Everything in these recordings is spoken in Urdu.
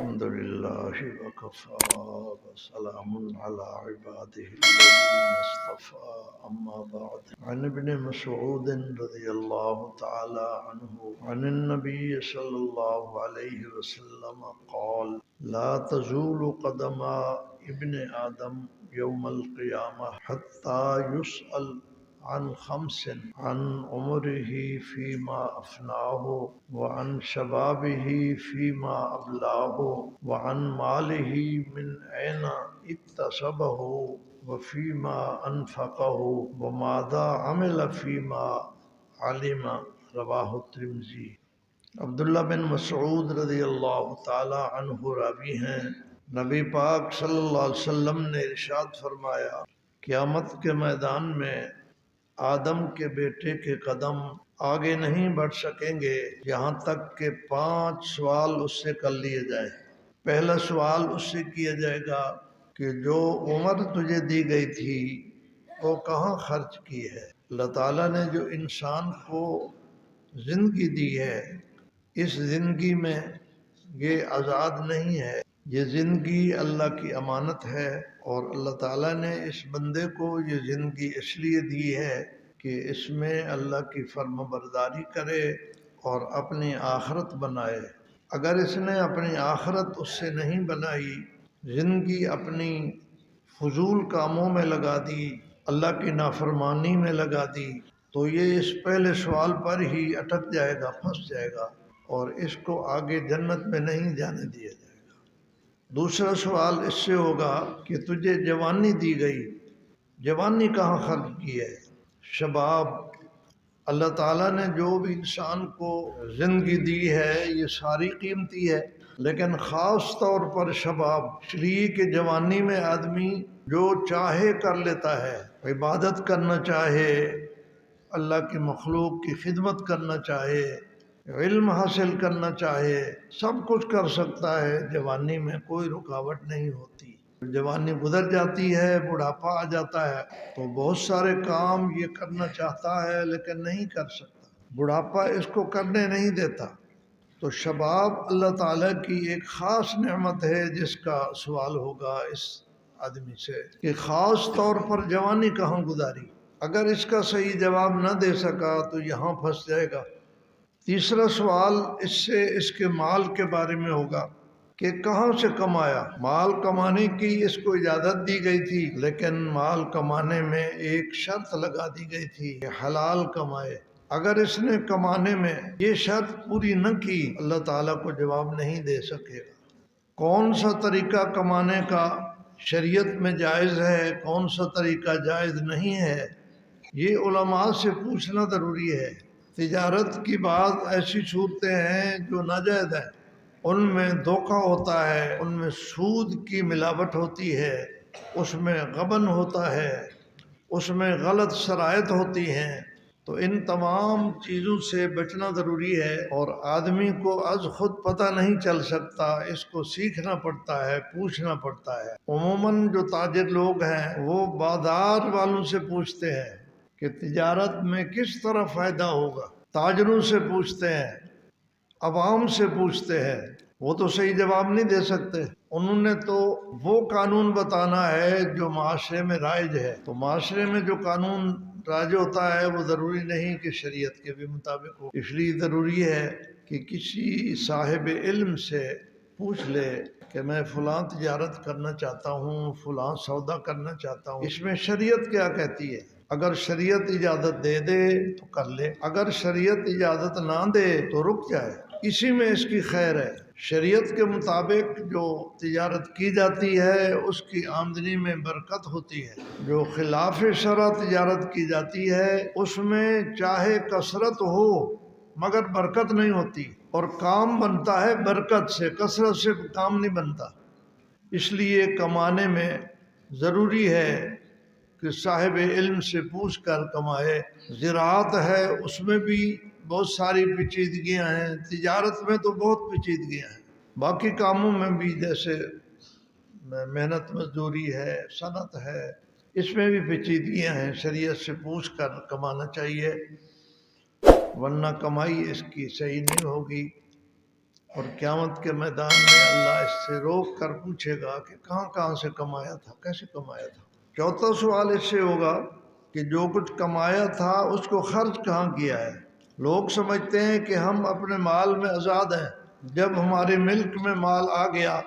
الحمد لله وكفى وسلام على عباده الذين اصطفى أما بعد. عن ابن مسعود رضي الله تعالى عنه عن النبي صلى الله عليه وسلم قال: لا تزول قدم ابن آدم يوم القيامة حتى يسأل عن خمس: عن عمره فيما أفناه، وعن شبابه فيما أبلاه، وعن ماله من أين اكتسبه، وفيما أنفقه، وماذا عمل فيما علم. رواہ الترمذی۔ عبداللہ بن مسعود رضی اللہ تعالی عنہ راوی ہیں، نبی پاک صلی اللہ علیہ وسلم نے ارشاد فرمایا، قیامت کے میدان میں آدم کے بیٹے کے قدم آگے نہیں بڑھ سکیں گے یہاں تک کہ 5 سوال اس سے کر لیے جائیں۔ پہلا سوال اس سے کیا جائے گا کہ جو عمر تجھے دی گئی تھی وہ کہاں خرچ کی ہے؟ اللہ تعالیٰ نے جو انسان کو زندگی دی ہے، اس زندگی میں یہ آزاد نہیں ہے، یہ زندگی اللہ کی امانت ہے، اور اللہ تعالیٰ نے اس بندے کو یہ زندگی اس لیے دی ہے کہ اس میں اللہ کی فرم برداری کرے اور اپنی آخرت بنائے۔ اگر اس نے اپنی آخرت اس سے نہیں بنائی، زندگی اپنی فضول کاموں میں لگا دی، اللہ کی نافرمانی میں لگا دی، تو یہ اس پہلے سوال پر ہی اٹک جائے گا، پھنس جائے گا، اور اس کو آگے جنت میں نہیں جانے دیا جائے گا۔ دوسرا سوال اس سے ہوگا کہ تجھے جوانی دی گئی، جوانی کہاں خرچ کی ہے؟ شباب، اللہ تعالیٰ نے جو بھی انسان کو زندگی دی ہے یہ ساری قیمتی ہے، لیکن خاص طور پر شباب، اس لیے کہ جوانی میں آدمی جو چاہے کر لیتا ہے، عبادت کرنا چاہے، اللہ کی مخلوق کی خدمت کرنا چاہے، علم حاصل کرنا چاہے، سب کچھ کر سکتا ہے، جوانی میں کوئی رکاوٹ نہیں ہوتی۔ جوانی گزر جاتی ہے، بڑھاپا آ جاتا ہے تو بہت سارے کام یہ کرنا چاہتا ہے لیکن نہیں کر سکتا، بڑھاپا اس کو کرنے نہیں دیتا۔ تو شباب اللہ تعالیٰ کی ایک خاص نعمت ہے جس کا سوال ہوگا اس آدمی سے کہ خاص طور پر جوانی کہاں گزاری۔ اگر اس کا صحیح جواب نہ دے سکا تو یہاں پھنس جائے گا۔ تیسرا سوال اس سے اس کے مال کے بارے میں ہوگا کہ کہاں سے کمایا۔ مال کمانے کی اس کو اجازت دی گئی تھی، لیکن مال کمانے میں ایک شرط لگا دی گئی تھی کہ حلال کمائے۔ اگر اس نے کمانے میں یہ شرط پوری نہ کی، اللہ تعالیٰ کو جواب نہیں دے سکے گا۔ کون سا طریقہ کمانے کا شریعت میں جائز ہے، کون سا طریقہ جائز نہیں ہے، یہ علماء سے پوچھنا ضروری ہے۔ تجارت کی بعض ایسی صورتیں ہیں جو ناجائز ہیں، ان میں دھوکہ ہوتا ہے، ان میں سود کی ملاوٹ ہوتی ہے، اس میں غبن ہوتا ہے، اس میں غلط شرائط ہوتی ہیں، تو ان تمام چیزوں سے بچنا ضروری ہے، اور آدمی کو از خود پتہ نہیں چل سکتا، اس کو سیکھنا پڑتا ہے، پوچھنا پڑتا ہے۔ عموماً جو تاجر لوگ ہیں وہ بازار والوں سے پوچھتے ہیں کہ تجارت میں کس طرح فائدہ ہوگا، تاجروں سے پوچھتے ہیں، عوام سے پوچھتے ہیں، وہ تو صحیح جواب نہیں دے سکتے۔ انہوں نے تو وہ قانون بتانا ہے جو معاشرے میں رائج ہے، تو معاشرے میں جو قانون رائج ہوتا ہے وہ ضروری نہیں کہ شریعت کے بھی مطابق ہو، اس لیے ضروری ہے کہ کسی صاحب علم سے پوچھ لے کہ میں فلاں تجارت کرنا چاہتا ہوں، فلاں سودا کرنا چاہتا ہوں، اس میں شریعت کیا کہتی ہے۔ اگر شریعت اجازت دے دے تو کر لے، اگر شریعت اجازت نہ دے تو رک جائے، اسی میں اس کی خیر ہے۔ شریعت کے مطابق جو تجارت کی جاتی ہے اس کی آمدنی میں برکت ہوتی ہے، جو خلاف شرع تجارت کی جاتی ہے اس میں چاہے کثرت ہو مگر برکت نہیں ہوتی، اور کام بنتا ہے برکت سے، کثرت سے کام نہیں بنتا۔ اس لیے کمانے میں ضروری ہے کہ صاحب علم سے پوچھ کر کمائے۔ زراعت ہے، اس میں بھی بہت ساری پیچیدگیاں ہیں، تجارت میں تو بہت پیچیدگیاں ہیں، باقی کاموں میں بھی جیسے محنت مزدوری ہے، صنعت ہے، اس میں بھی پیچیدگیاں ہیں۔ شریعت سے پوچھ کر کمانا چاہیے، ورنہ کمائی اس کی صحیح نہیں ہوگی۔ اور قیامت کے میدان میں اللہ اس سے روک کر پوچھے گا کہ کہاں کہاں سے کمایا تھا، کیسے کمایا تھا۔ چوتھا سوال اس سے ہوگا کہ جو کچھ کمایا تھا اس کو خرچ کہاں کیا ہے۔ لوگ سمجھتے ہیں کہ ہم اپنے مال میں آزاد ہیں، جب ہمارے ملک میں مال آ گیا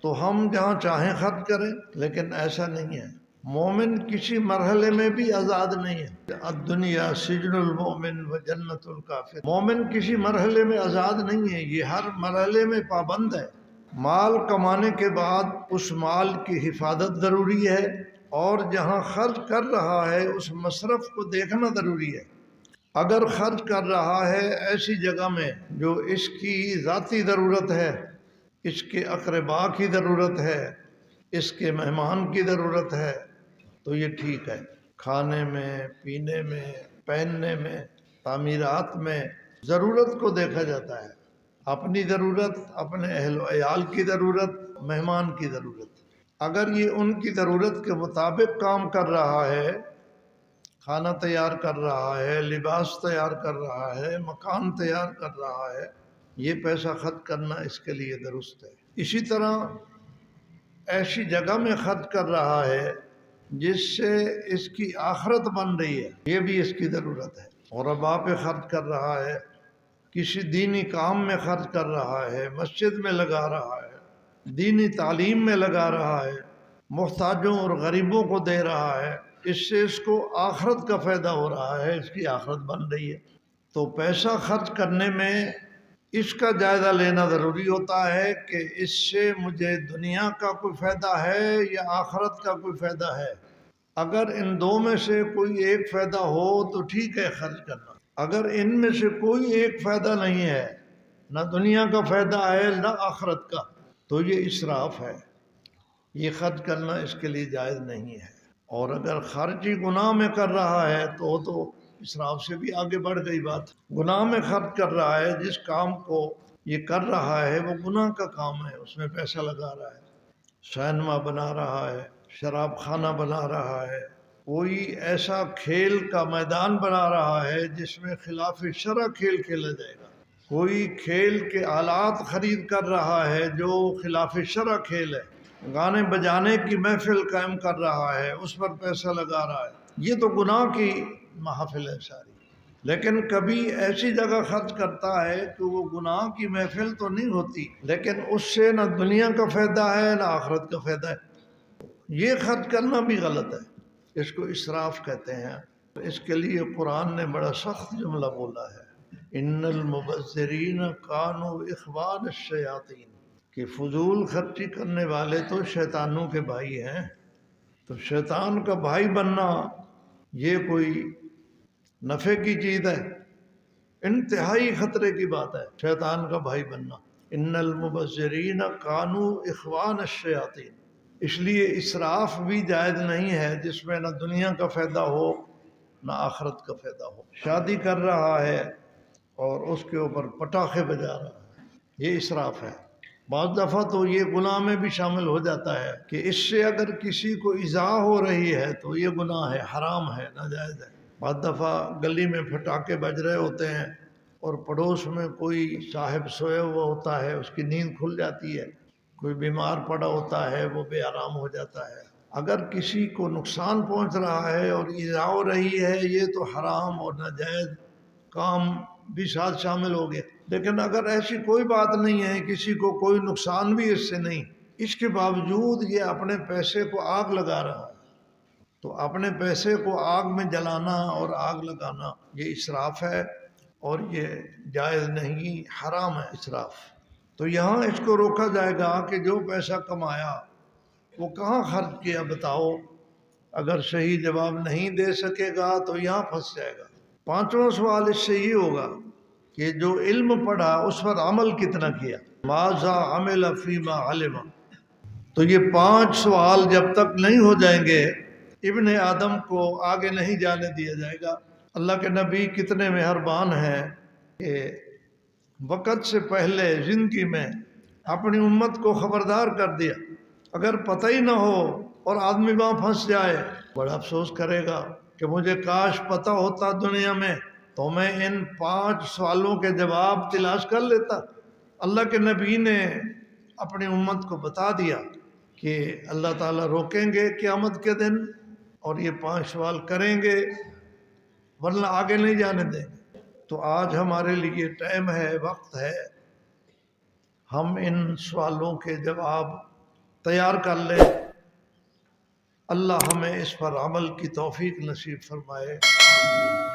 تو ہم جہاں چاہیں خرچ کریں، لیکن ایسا نہیں ہے۔ مومن کسی مرحلے میں بھی آزاد نہیں ہے۔ الدنیا سجن المومن و جنت الکافر۔ مومن کسی مرحلے میں آزاد نہیں ہے، یہ ہر مرحلے میں پابند ہے۔ مال کمانے کے بعد اس مال کی حفاظت ضروری ہے، اور جہاں خرچ کر رہا ہے اس مصرف کو دیکھنا ضروری ہے۔ اگر خرچ کر رہا ہے ایسی جگہ میں جو اس کی ذاتی ضرورت ہے، اس کے اقربا کی ضرورت ہے، اس کے مہمان کی ضرورت ہے، تو یہ ٹھیک ہے۔ کھانے میں، پینے میں، پہننے میں، تعمیرات میں ضرورت کو دیکھا جاتا ہے، اپنی ضرورت، اپنے اہل و عیال کی ضرورت، مہمان کی ضرورت۔ اگر یہ ان کی ضرورت کے مطابق کام کر رہا ہے، کھانا تیار کر رہا ہے، لباس تیار کر رہا ہے، مکان تیار کر رہا ہے، یہ پیسہ خرچ کرنا اس کے لیے درست ہے۔ اسی طرح ایسی جگہ میں خرچ کر رہا ہے جس سے اس کی آخرت بن رہی ہے، یہ بھی اس کی ضرورت ہے۔ غرباء پہ خرچ کر رہا ہے، کسی دینی کام میں خرچ کر رہا ہے، مسجد میں لگا رہا ہے، دینی تعلیم میں لگا رہا ہے، محتاجوں اور غریبوں کو دے رہا ہے، اس سے اس کو آخرت کا فائدہ ہو رہا ہے، اس کی آخرت بن رہی ہے۔ تو پیسہ خرچ کرنے میں اس کا جائزہ لینا ضروری ہوتا ہے کہ اس سے مجھے دنیا کا کوئی فائدہ ہے یا آخرت کا کوئی فائدہ ہے۔ اگر ان دو میں سے کوئی ایک فائدہ ہو تو ٹھیک ہے خرچ کرنا، اگر ان میں سے کوئی ایک فائدہ نہیں ہے، نہ دنیا کا فائدہ ہے نہ آخرت کا، تو یہ اسراف ہے، یہ خرچ کرنا اس کے لیے جائز نہیں ہے۔ اور اگر خرچ ہی گناہ میں کر رہا ہے تو اسراف سے بھی آگے بڑھ گئی بات۔ گناہ میں خرچ کر رہا ہے، جس کام کو یہ کر رہا ہے وہ گناہ کا کام ہے، اس میں پیسہ لگا رہا ہے، سینما بنا رہا ہے، شراب خانہ بنا رہا ہے، کوئی ایسا کھیل کا میدان بنا رہا ہے جس میں خلاف شرع کھیل کھیلا جائے گا، کوئی کھیل کے آلات خرید کر رہا ہے جو خلاف شرع کھیل ہے، گانے بجانے کی محفل قائم کر رہا ہے، اس پر پیسہ لگا رہا ہے، یہ تو گناہ کی محفل ہے ساری۔ لیکن کبھی ایسی جگہ خرچ کرتا ہے کہ وہ گناہ کی محفل تو نہیں ہوتی، لیکن اس سے نہ دنیا کا فائدہ ہے نہ آخرت کا فائدہ ہے، یہ خرچ کرنا بھی غلط ہے، اس کو اسراف کہتے ہیں۔ اس کے لیے قرآن نے بڑا سخت جملہ بولا ہے، ان المبذرین کانوا اخوان الشیاطین، کہ فضول خرچی کرنے والے تو شیطانوں کے بھائی ہیں۔ تو شیطان کا بھائی بننا یہ کوئی نفع کی چیز ہے؟ انتہائی خطرے کی بات ہے شیطان کا بھائی بننا۔ ان المبذرین کانوا اخوان الشیاطین، اس لیے اسراف بھی جائز نہیں ہے جس میں نہ دنیا کا فائدہ ہو نہ آخرت کا فائدہ ہو۔ شادی کر رہا ہے اور اس کے اوپر پٹاخے بجا رہا ہے، یہ اسراف ہے۔ بعض دفعہ تو یہ گناہ میں بھی شامل ہو جاتا ہے کہ اس سے اگر کسی کو ایذا ہو رہی ہے تو یہ گناہ ہے، حرام ہے، ناجائز ہے۔ بعض دفعہ گلی میں پٹاخے بج رہے ہوتے ہیں اور پڑوس میں کوئی صاحب سویا ہوا ہوتا ہے، اس کی نیند کھل جاتی ہے، کوئی بیمار پڑا ہوتا ہے، وہ بے آرام ہو جاتا ہے۔ اگر کسی کو نقصان پہنچ رہا ہے اور ایذا ہو رہی ہے، یہ تو حرام اور ناجائز کام بھی ساتھ شامل ہو گیا۔ لیکن اگر ایسی کوئی بات نہیں ہے، کسی کو کوئی نقصان بھی اس سے نہیں، اس کے باوجود یہ اپنے پیسے کو آگ لگا رہا ہے، تو اپنے پیسے کو آگ میں جلانا اور آگ لگانا یہ اسراف ہے، اور یہ جائز نہیں، حرام ہے اسراف۔ تو یہاں اس کو روکا جائے گا کہ جو پیسہ کمایا وہ کہاں خرچ کیا بتاؤ۔ اگر صحیح جواب نہیں دے سکے گا تو یہاں پھنس جائے گا۔ پانچواں سوال اس سے یہ ہوگا کہ جو علم پڑھا اس پر عمل کتنا کیا، ماذا عمل فیما علم۔ تو یہ 5 سوال جب تک نہیں ہو جائیں گے ابن آدم کو آگے نہیں جانے دیا جائے گا۔ اللہ کے نبی کتنے مہربان ہیں کہ وقت سے پہلے زندگی میں اپنی امت کو خبردار کر دیا۔ اگر پتہ ہی نہ ہو اور آدمی وہاں پھنس جائے، بڑا افسوس کرے گا کہ مجھے کاش پتہ ہوتا دنیا میں تو میں ان 5 سوالوں کے جواب تلاش کر لیتا۔ اللہ کے نبی نے اپنی امت کو بتا دیا کہ اللہ تعالیٰ روکیں گے قیامت کے دن اور یہ 5 سوال کریں گے ورنہ آگے نہیں جانے دیں گے۔ تو آج ہمارے لیے ٹائم ہے، وقت ہے، ہم ان سوالوں کے جواب تیار کر لیں۔ اللہ ہمیں اس پر عمل کی توفیق نصیب فرمائے۔